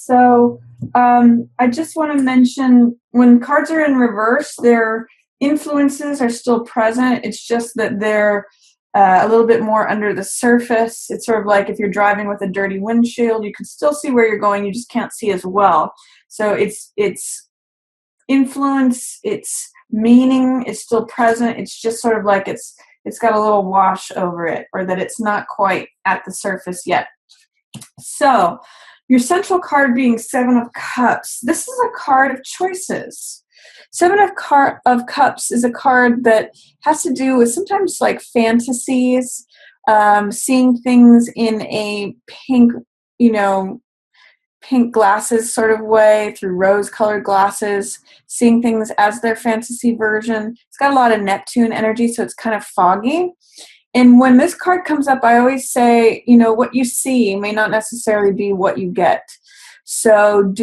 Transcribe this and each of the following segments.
So I just want to mention when cards are in reverse, their influences are still present. It's just that they're a little bit more under the surface. It's sort of like if you're driving with a dirty windshield, you can still see where you're going, you just can't see as well. So it's influence, its meaning is still present. It's just sort of like it's got a little wash over it, or that it's not quite at the surface yet. So your central card being Seven of Cups, this is a card of choices. Seven of Cups is a card that has to do with sometimes like fantasies, seeing things in a pink, pink glasses sort of way, through rose-colored glasses, seeing things as their fantasy version. It's got a lot of Neptune energy, so it's kind of foggy. And when this card comes up, I always say, what you see may not necessarily be what you get. So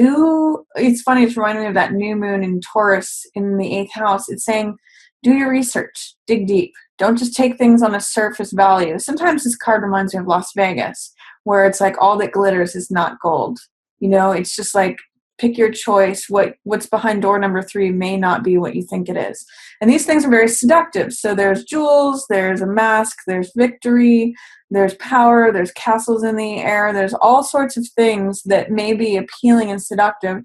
it's funny, it's reminding me of that new moon in Taurus in the 8th house. It's saying, do your research, dig deep. Don't just take things on a surface value. Sometimes this card reminds me of Las Vegas, where it's like all that glitters is not gold. It's just like, pick your choice. What's behind door number 3 may not be what you think it is. And these things are very seductive. So there's jewels, there's a mask, there's victory, there's power, there's castles in the air, there's all sorts of things that may be appealing and seductive.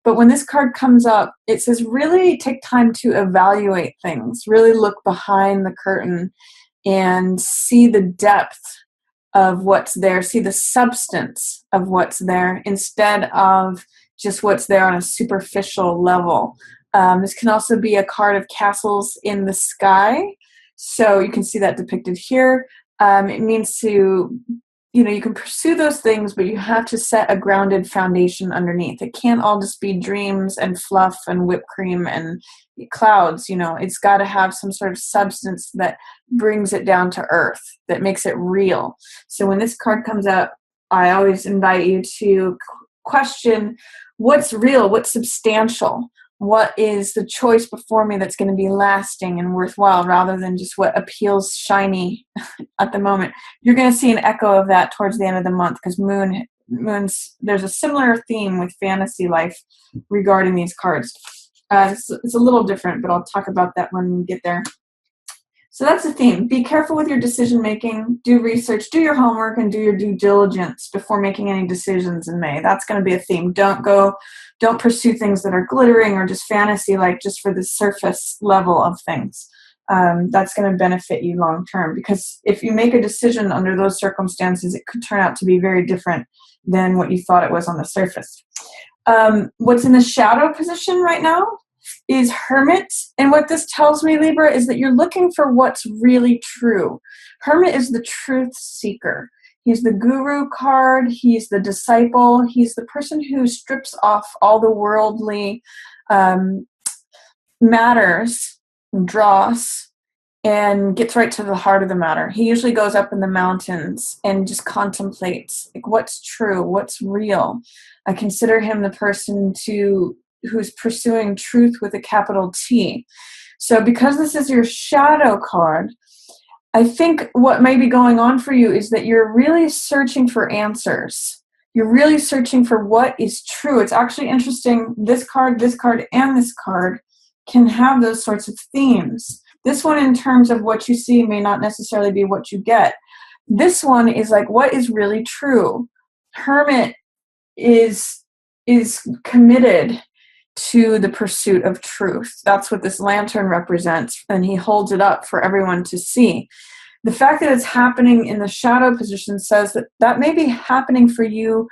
But when this card comes up, it says really take time to evaluate things, really look behind the curtain and see the depth of what's there, see the substance of what's there instead of just what's there on a superficial level. This can also be a card of castles in the sky. So you can see that depicted here. It means to, you can pursue those things, but you have to set a grounded foundation underneath. It can't all just be dreams and fluff and whipped cream and clouds. It's got to have some sort of substance that brings it down to earth, that makes it real. So when this card comes up, I always invite you to question what's real, what's substantial, what is the choice before me that's going to be lasting and worthwhile, rather than just what appeals shiny at the moment. You're going to see an echo of that towards the end of the month, because there's a similar theme with fantasy life regarding these cards. It's a little different, but I'll talk about that when we get there. So that's the theme. Be careful with your decision making, do research, do your homework, and do your due diligence before making any decisions in May. That's going to be a theme. Don't pursue things that are glittering or just fantasy, like just for the surface level of things. That's going to benefit you long term, because if you make a decision under those circumstances, it could turn out to be very different than what you thought it was on the surface. What's in the shadow position right now is Hermit. And what this tells me, Libra, is that you're looking for what's really true. Hermit is the truth seeker. He's the guru card. He's the disciple. He's the person who strips off all the worldly matters, dross, and gets right to the heart of the matter. He usually goes up in the mountains and just contemplates, like, what's true, what's real. I consider him the person who's pursuing truth with a capital T. So because this is your shadow card, I think what may be going on for you is that you're really searching for answers. You're really searching for what is true. It's actually interesting. This card, and this card can have those sorts of themes. This one, in terms of what you see, may not necessarily be what you get. This one is like, what is really true? Hermit is committed to the pursuit of truth. That's what this lantern represents, and he holds it up for everyone to see. The fact that it's happening in the shadow position says that may be happening for you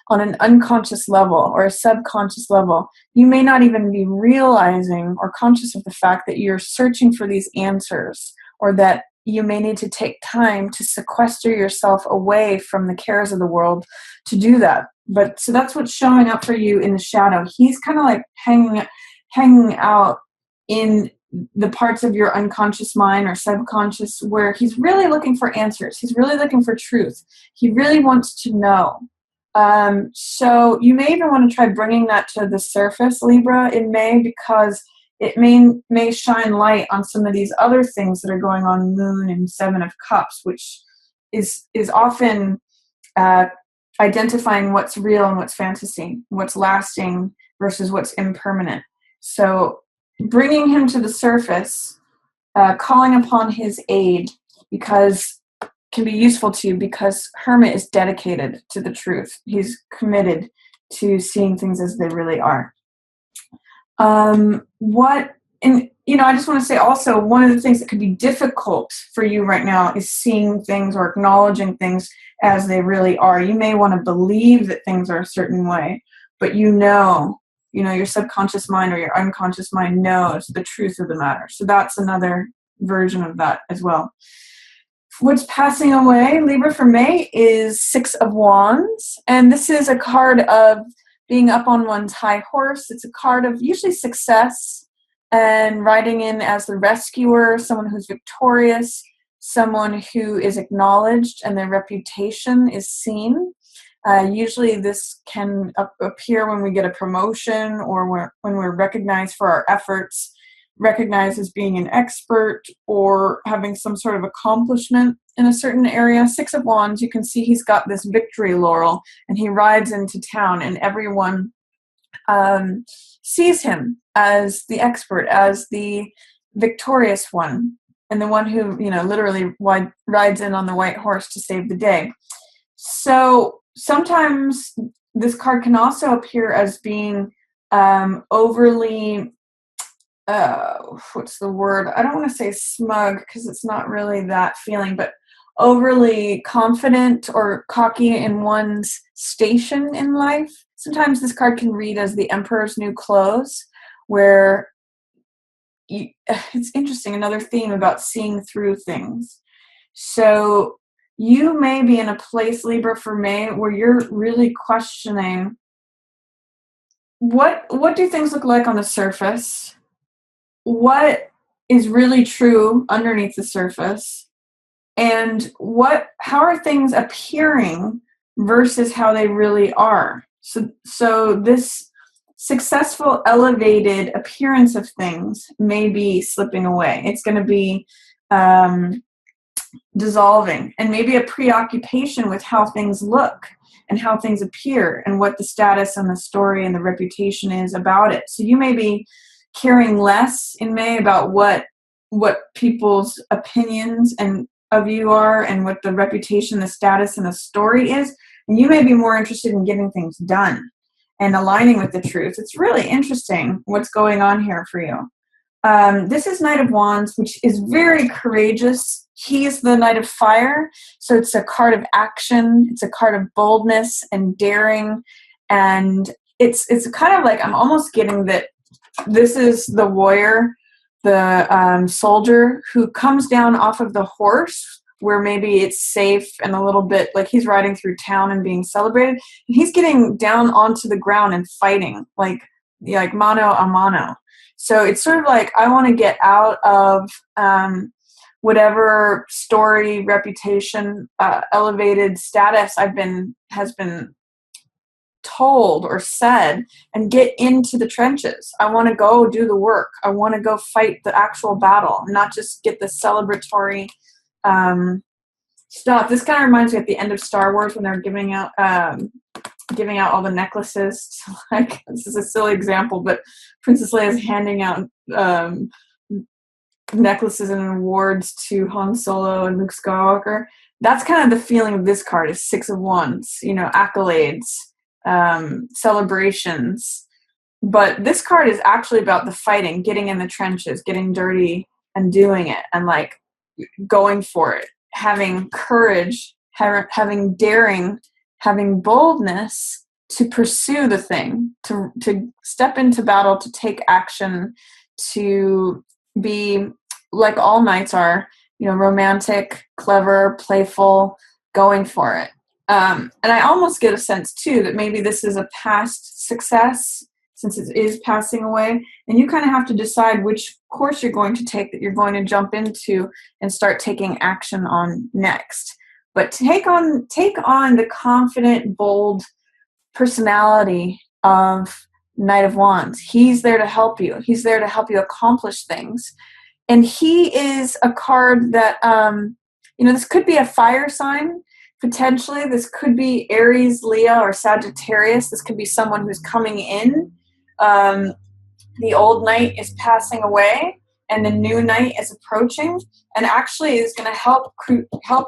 on an unconscious level or a subconscious level. You may not even be realizing or conscious of the fact that you're searching for these answers, or that you may need to take time to sequester yourself away from the cares of the world to do that. But so that's what's showing up for you in the shadow. He's kind of like hanging out in the parts of your unconscious mind or subconscious where he's really looking for answers. He's really looking for truth. He really wants to know. So you may even want to try bringing that to the surface, Libra, in May, because it may shine light on some of these other things that are going on Moon and Seven of Cups, which is often identifying what's real and what's fantasy, what's lasting versus what's impermanent. So bringing him to the surface, calling upon his aid, because can be useful to you, because Hermit is dedicated to the truth. He's committed to seeing things as they really are. I just want to say also, one of the things that could be difficult for you right now is seeing things or acknowledging things as they really are. You may want to believe that things are a certain way, but your subconscious mind or your unconscious mind knows the truth of the matter. So that's another version of that as well. What's passing away, Libra, for May is Six of Wands. And this is a card of being up on one's high horse. It's a card of usually success and riding in as the rescuer, someone who's victorious, someone who is acknowledged and their reputation is seen. Usually this can appear when we get a promotion or when we're recognized for our efforts, recognized as being an expert or having some sort of accomplishment in a certain area. Six of Wands, you can see he's got this victory laurel and he rides into town and everyone sees him as the expert, as the victorious one, and the one who, literally rides in on the white horse to save the day. So sometimes this card can also appear as being overly, what's the word? I don't want to say smug because it's not really that feeling, but overly confident or cocky in one's station in life. Sometimes this card can read as the Emperor's New Clothes, where it's interesting, another theme about seeing through things. So you may be in a place, Libra, for May, where you're really questioning what do things look like on the surface? What is really true underneath the surface? And how are things appearing versus how they really are? So this successful, elevated appearance of things may be slipping away. It's going to be dissolving, and maybe a preoccupation with how things look and how things appear and what the status and the story and the reputation is about it. So you may be caring less in May about what people's opinions and of you are and what the reputation, the status, and the story is. And you may be more interested in getting things done and aligning with the truth. It's really interesting what's going on here for you. This is Knight of Wands, which is very courageous. He is the Knight of Fire, so it's a card of action. It's a card of boldness and daring, and it's kind of like, I'm almost getting that this is the warrior, the soldier who comes down off of the horse where maybe it's safe and a little bit like he's riding through town and being celebrated, and he's getting down onto the ground and fighting like mano a mano. So it's sort of like, I want to get out of whatever story, reputation, elevated status has been told or said, and get into the trenches. I want to go do the work. I want to go fight the actual battle, not just get the celebratory stuff. This kind of reminds me at the end of Star Wars when they're giving out all the necklaces. Like, this is a silly example, but Princess Leia is handing out necklaces and awards to Han Solo and Luke Skywalker. That's kind of the feeling of this card, is Six of Wands, accolades, celebrations. But this card is actually about the fighting, getting in the trenches, getting dirty and doing it, and like going for it, having courage, having daring, having boldness to pursue the thing, to step into battle, to take action, to be like all knights are, romantic, clever, playful, going for it. And I almost get a sense too that maybe this is a past success, since it is passing away, and you kind of have to decide which course you're going to take, that you're going to jump into and start taking action on next. But take on the confident, bold personality of Knight of Wands. He's there to help you. He's there to help you accomplish things. And he is a card that, this could be a fire sign. Potentially, this could be Aries, Leo, or Sagittarius. This could be someone who's coming in. The old night is passing away, and the new night is approaching, and actually is going to help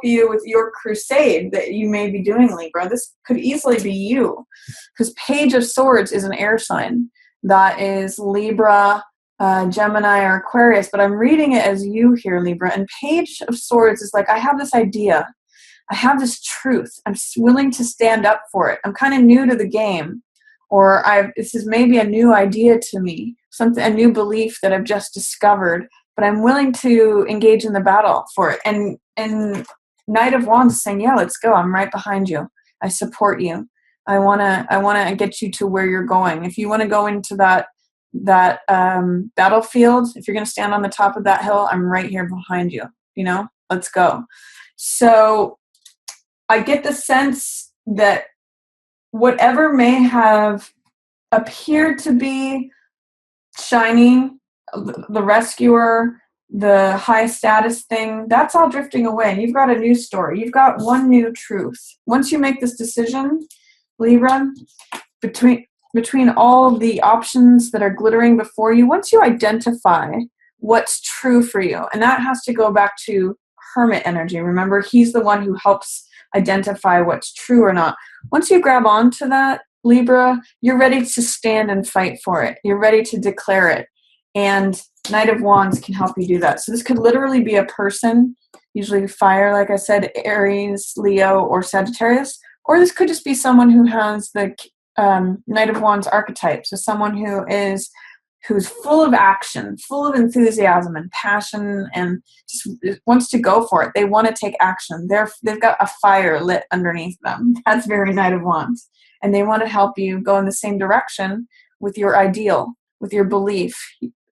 you with your crusade that you may be doing, Libra. This could easily be you, because Page of Swords is an air sign. That is Libra, Gemini, or Aquarius, but I'm reading it as you here, Libra. And Page of Swords is like, I have this idea. I have this truth. I'm willing to stand up for it. I'm kind of new to the game, or this is maybe a new idea to me, a new belief that I've just discovered, but I'm willing to engage in the battle for it. And Knight of Wands is saying, yeah, let's go. I'm right behind you. I support you. I wanna get you to where you're going. If you want to go into that battlefield, if you're going to stand on the top of that hill, I'm right here behind you. Let's go. So I get the sense that whatever may have appeared to be shiny, the rescuer, the high status thing, that's all drifting away. And you've got a new story. You've got one new truth. Once you make this decision, Libra, between all the options that are glittering before you, once you identify what's true for you, and that has to go back to Hermit energy. Remember, he's the one who helps identify what's true or not. Once you grab onto that, Libra, you're ready to stand and fight for it. You're ready to declare it. And Knight of Wands can help you do that. So this could literally be a person, usually fire, like I said, Aries, Leo, or Sagittarius. Or this could just be someone who has the Knight of Wands archetype. So someone who's full of action, full of enthusiasm and passion, and just wants to go for it. They want to take action. They've got a fire lit underneath them. That's very Knight of Wands. And they want to help you go in the same direction with your ideal, with your belief.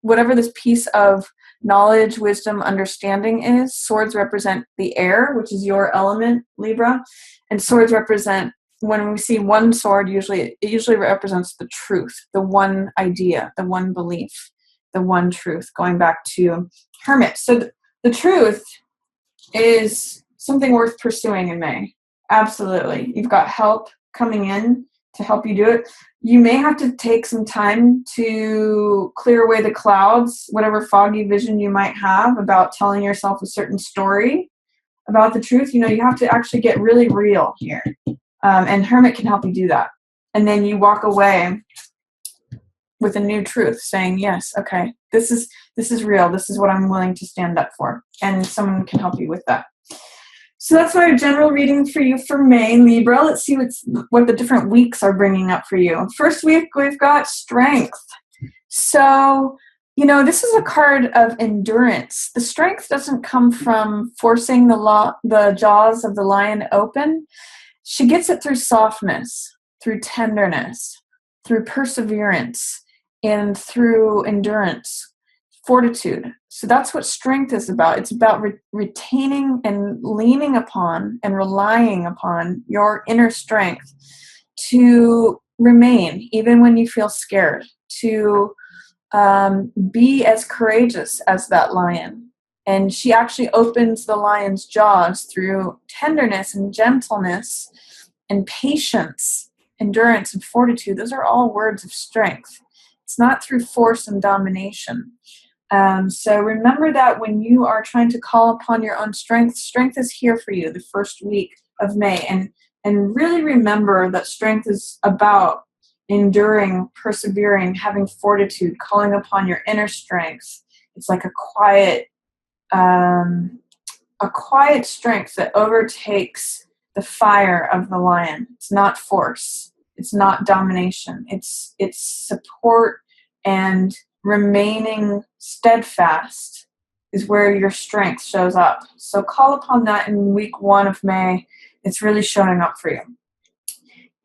Whatever this piece of knowledge, wisdom, understanding is, swords represent the air, which is your element, Libra. And swords represent, when we see one sword, it usually represents the truth, the one idea, the one belief, the one truth, going back to Hermit. So the truth is something worth pursuing in May. Absolutely. You've got help coming in to help you do it. You may have to take some time to clear away the clouds, whatever foggy vision you might have about telling yourself a certain story about the truth. You have to actually get really real here. And Hermit can help you do that. And then you walk away with a new truth, saying, yes, okay, this is real. This is what I'm willing to stand up for. And someone can help you with that. So that's my general reading for you for May, Libra. Let's see what the different weeks are bringing up for you. First week, we've got strength. So, this is a card of endurance. The strength doesn't come from forcing the jaws of the lion open. She gets it through softness, through tenderness, through perseverance, and through endurance, fortitude. So that's what strength is about. It's about retaining and leaning upon and relying upon your inner strength to remain, even when you feel scared, to be as courageous as that lion. And she actually opens the lion's jaws through tenderness and gentleness and patience, endurance and fortitude. Those are all words of strength. It's not through force and domination. So remember that when you are trying to call upon your own strength, strength is here for you the first week of May. And really remember that strength is about enduring, persevering, having fortitude, calling upon your inner strength. It's like a quiet strength that overtakes the fire of the lion. It's not force. It's not domination. It's support, and remaining steadfast is where your strength shows up. So call upon that in week 1 of May. It's really showing up for you.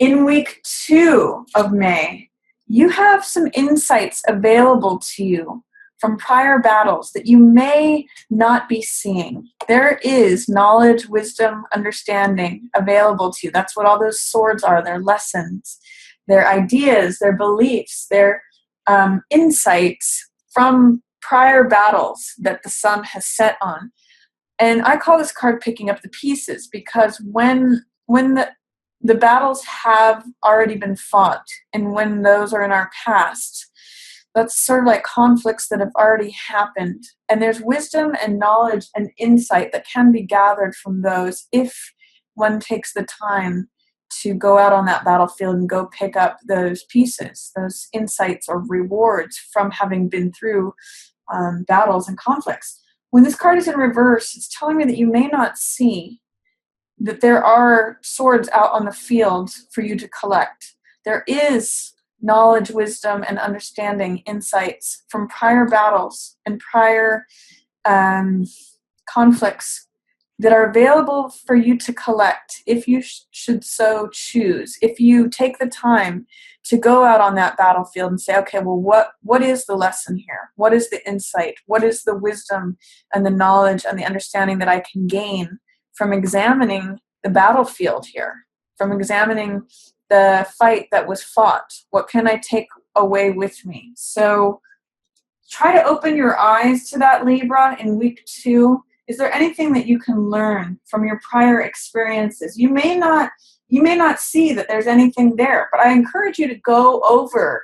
In week 2 of May, you have some insights available to you from prior battles that you may not be seeing. There is knowledge, wisdom, understanding available to you. That's what all those swords are. They're lessons, they're ideas, they're beliefs, they're insights from prior battles that the sun has set on. And I call this card picking up the pieces, because when the battles have already been fought, and when those are in our past, that's sort of like conflicts that have already happened. And there's wisdom and knowledge and insight that can be gathered from those if one takes the time to go out on that battlefield and go pick up those pieces, those insights or rewards from having been through battles and conflicts. When this card is in reverse, it's telling me that you may not see that there are swords out on the field for you to collect. There is knowledge, wisdom, and understanding, insights from prior battles and prior conflicts that are available for you to collect if you should so choose. If you take the time to go out on that battlefield and say, okay, well, what is the lesson here? What is the insight? What is the wisdom and the knowledge and the understanding that I can gain from examining the battlefield here, from examining the fight that was fought? What can I take away with me? So try to open your eyes to that, Libra, in week 2. Is there anything that you can learn from your prior experiences? You may not see that there's anything there, but I encourage you to go over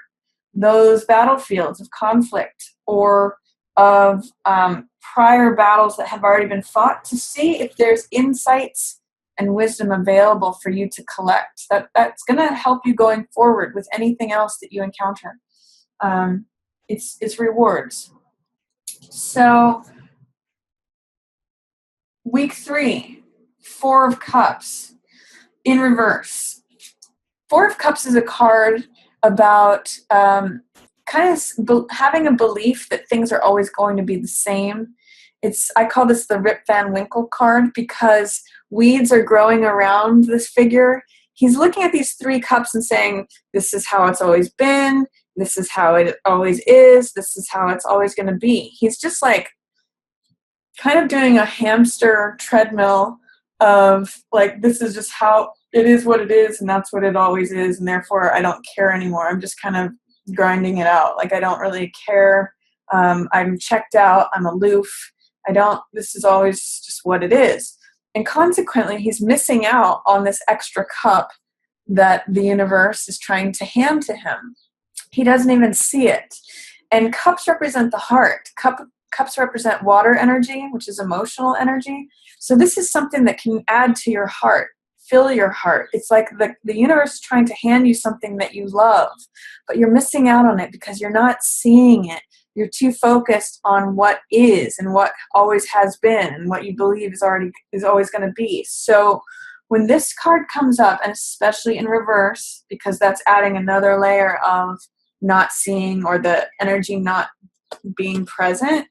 those battlefields of conflict or of prior battles that have already been fought to see if there's insights and wisdom available for you to collect. That's going to help you going forward with anything else that you encounter. It's rewards. So week 3, 4 of Cups in reverse. 4 of Cups is a card about kind of having a belief that things are always going to be the same. I call this the Rip Van Winkle card, because weeds are growing around this figure. He's looking at these 3 cups and saying, this is how it's always been. This is how it always is. This is how it's always going to be. He's just like kind of doing a hamster treadmill of like, this is just how it is, what it is, and that's what it always is, and therefore I don't care anymore. I'm just kind of grinding it out. Like, I don't really care. I'm checked out. I'm aloof. This is always just what it is. And consequently, he's missing out on this extra cup that the universe is trying to hand to him. He doesn't even see it. And cups represent the heart. Cups represent water energy, which is emotional energy. So this is something that can add to your heart, fill your heart. It's like the universe is trying to hand you something that you love, but you're missing out on it because you're not seeing it. You're too focused on what is and what always has been and what you believe is always going to be. So when this card comes up, and especially in reverse, because that's adding another layer of not seeing or the energy not being present,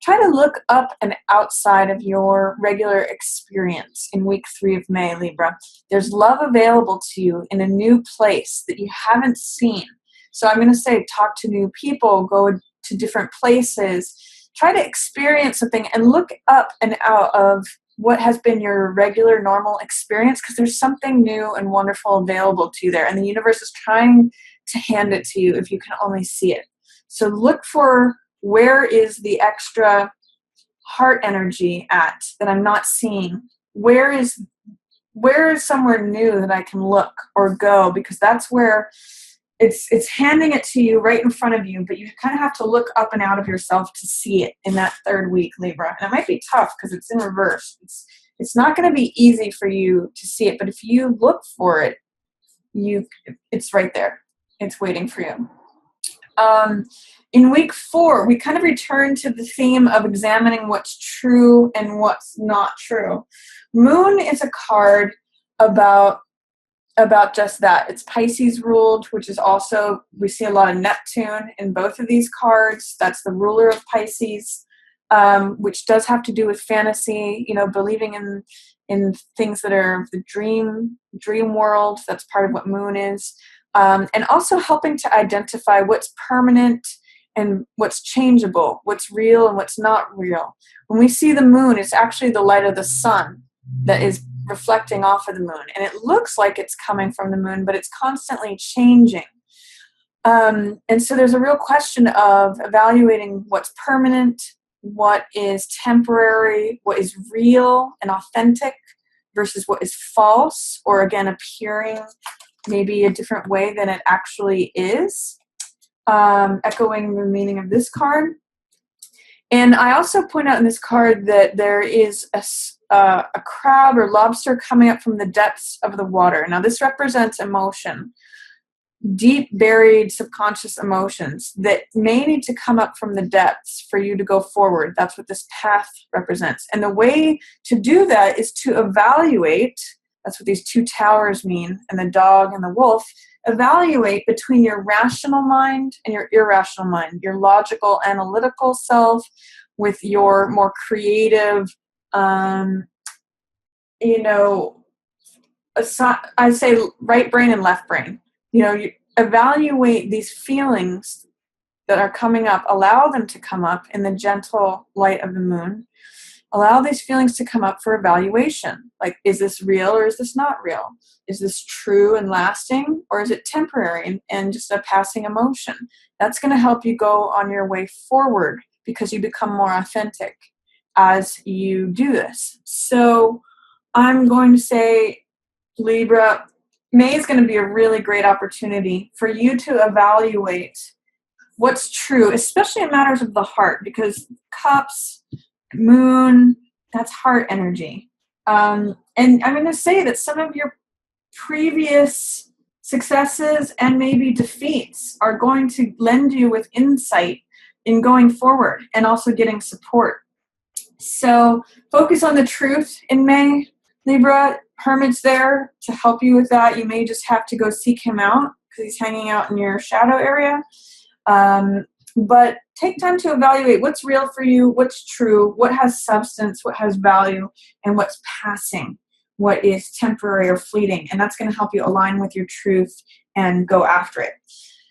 try to look up and outside of your regular experience in week 3 of May, Libra. There's love available to you in a new place that you haven't seen. So I'm going to say, talk to new people, go to different places, try to experience something and look up and out of what has been your regular, normal experience, because there's something new and wonderful available to you there, and the universe is trying to hand it to you if you can only see it. So look for, where is the extra heart energy at that I'm not seeing? Where is somewhere new that I can look or go? Because that's where it's handing it to you right in front of you, but you kind of have to look up and out of yourself to see it in that 3rd week, Libra. And it might be tough because it's in reverse. It's not going to be easy for you to see it, but if you look for it, it's right there. It's waiting for you. In week 4, we kind of return to the theme of examining what's true and what's not true. Moon is a card about just that. It's Pisces ruled, which is also, we see a lot of Neptune in both of these cards. That's the ruler of Pisces, which does have to do with fantasy, believing in things that are the dream world. That's part of what Moon is. And also helping to identify what's permanent and what's changeable, what's real and what's not real. When we see the moon, it's actually the light of the sun that is reflecting off of the moon. And it looks like it's coming from the moon, but it's constantly changing. And so there's a real question of evaluating what's permanent, what is temporary, what is real and authentic versus what is false, or again, appearing maybe a different way than it actually is, echoing the meaning of this card. And I also point out in this card that there is a crab or lobster coming up from the depths of the water. Now, this represents emotion, deep buried subconscious emotions that may need to come up from the depths for you to go forward. That's what this path represents. And the way to do that is to evaluate. That's what these two towers mean, and the dog and the wolf. Evaluate between your rational mind and your irrational mind, your logical, analytical self with your more creative, I say right brain and left brain. You evaluate these feelings that are coming up, allow them to come up in the gentle light of the moon. Allow these feelings to come up for evaluation. Like, is this real or is this not real? Is this true and lasting, or is it temporary and just a passing emotion? That's going to help you go on your way forward because you become more authentic as you do this. So I'm going to say, Libra, May is going to be a really great opportunity for you to evaluate what's true, especially in matters of the heart, because cups, moon, that's heart energy. And I'm going to say that some of your previous successes and maybe defeats are going to lend you with insight in going forward and also getting support. So focus on the truth in May, Libra. Hermit's there to help you with that. You may just have to go seek him out because he's hanging out in your shadow area. But take time to evaluate what's real for you, what's true, what has substance, what has value, and what's passing, what is temporary or fleeting. And that's going to help you align with your truth and go after it.